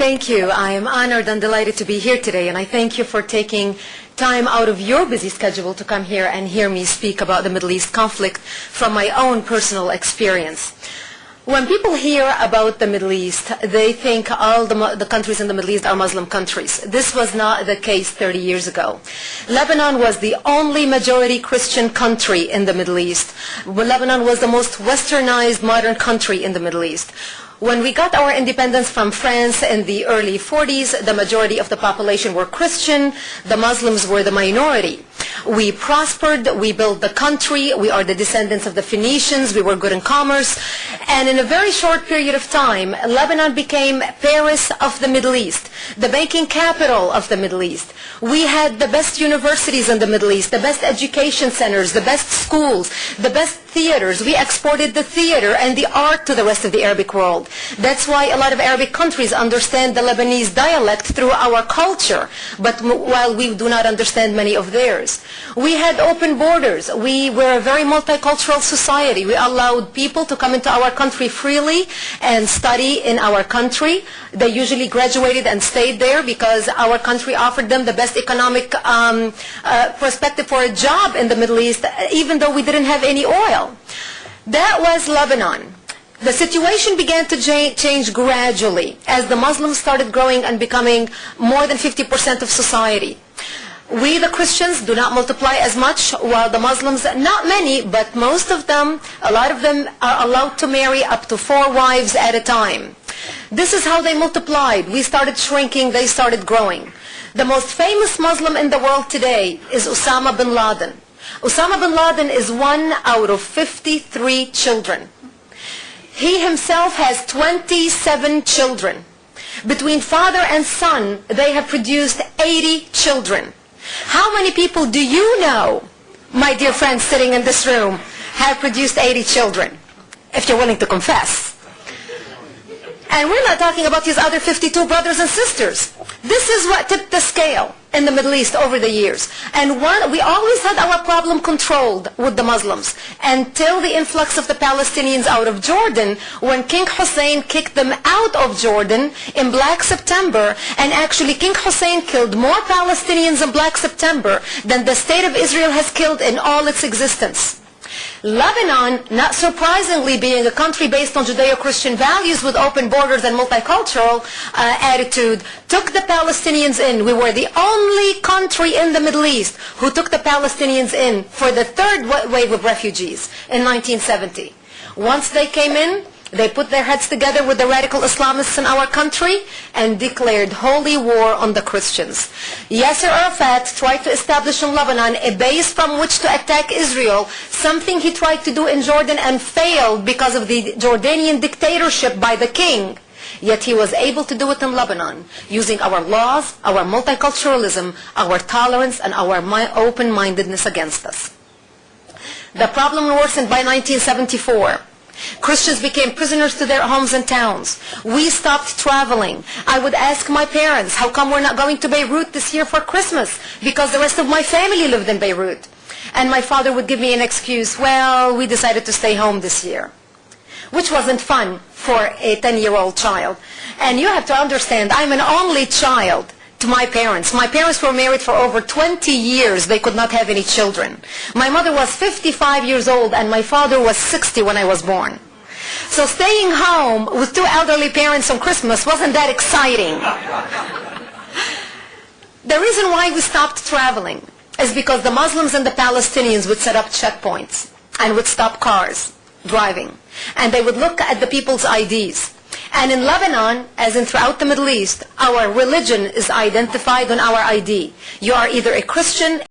Thank you. I am honored and delighted to be here today, and I thank you for taking time out of your busy schedule to come here and hear me speak about the Middle East conflict from my own personal experience. When people hear about the Middle East, they think all the countries in the Middle East are Muslim countries. This was not the case 30 years ago. Lebanon was the only majority Christian country in the Middle East. Lebanon was the most westernized modern country in the Middle East. When we got our independence from France in the early 40s, the majority of the population were Christian. The Muslims were the minority. We prospered, we built the country, we are the descendants of the Phoenicians, we were good in commerce, and in a very short period of time, Lebanon became Paris of the Middle East, the banking capital of the Middle East. We had the best universities in the Middle East, the best education centers, the best schools, the best theaters. We exported the theater and the art to the rest of the Arabic world. That's why a lot of Arabic countries understand the Lebanese dialect through our culture, but while we do not understand many of theirs. We had open borders. We were a very multicultural society. We allowed people to come into our country freely and study in our country. They usually graduated and stayed there because our country offered them the best economic perspective for a job in the Middle East, even though we didn't have any oil. That was Lebanon. The situation began to change gradually as the Muslims started growing and becoming more than 50% of society. We, the Christians, do not multiply as much, while the Muslims, not many, but most of them, a lot of them are allowed to marry up to 4 wives at a time. This is how they multiplied. We started shrinking, they started growing. The most famous Muslim in the world today is Osama bin Laden. Osama bin Laden is 1 out of 53 children. He himself has 27 children. Between father and son, they have produced 80 children. How many people do you know, my dear friends sitting in this room, have produced 80 children, if you're willing to confess? And we're not talking about his other 52 brothers and sisters. This is what tipped the scale in the Middle East over the years. And we always had our problem controlled with the Muslims until the influx of the Palestinians out of Jordan, when King Hussein kicked them out of Jordan in Black September. And actually King Hussein killed more Palestinians in Black September than the State of Israel has killed in all its existence. Lebanon, not surprisingly, being a country based on Judeo-Christian values with open borders and multicultural attitude, took the Palestinians in. We were the only country in the Middle East who took the Palestinians in for the third wave of refugees in 1970. Once they came in, they put their heads together with the radical Islamists in our country and declared holy war on the Christians. Yasser Arafat tried to establish in Lebanon a base from which to attack Israel, something he tried to do in Jordan and failed because of the Jordanian dictatorship by the king. Yet he was able to do it in Lebanon, using our laws, our multiculturalism, our tolerance, and our open-mindedness against us. The problem worsened by 1974. Christians became prisoners to their homes and towns. We stopped traveling. I would ask my parents, how come we're not going to Beirut this year for Christmas? Because the rest of my family lived in Beirut. And my father would give me an excuse, well, we decided to stay home this year. Which wasn't fun for a 10-year-old child. And you have to understand, I'm an only child to my parents. My parents were married for over 20 years. They could not have any children. My mother was 55 years old and my father was 60 when I was born. So staying home with 2 elderly parents on Christmas wasn't that exciting. The reason why we stopped traveling is because the Muslims and the Palestinians would set up checkpoints and would stop cars driving. And they would look at the people's IDs. And in Lebanon, as in throughout the Middle East, our religion is identified on our ID. You are either a Christian,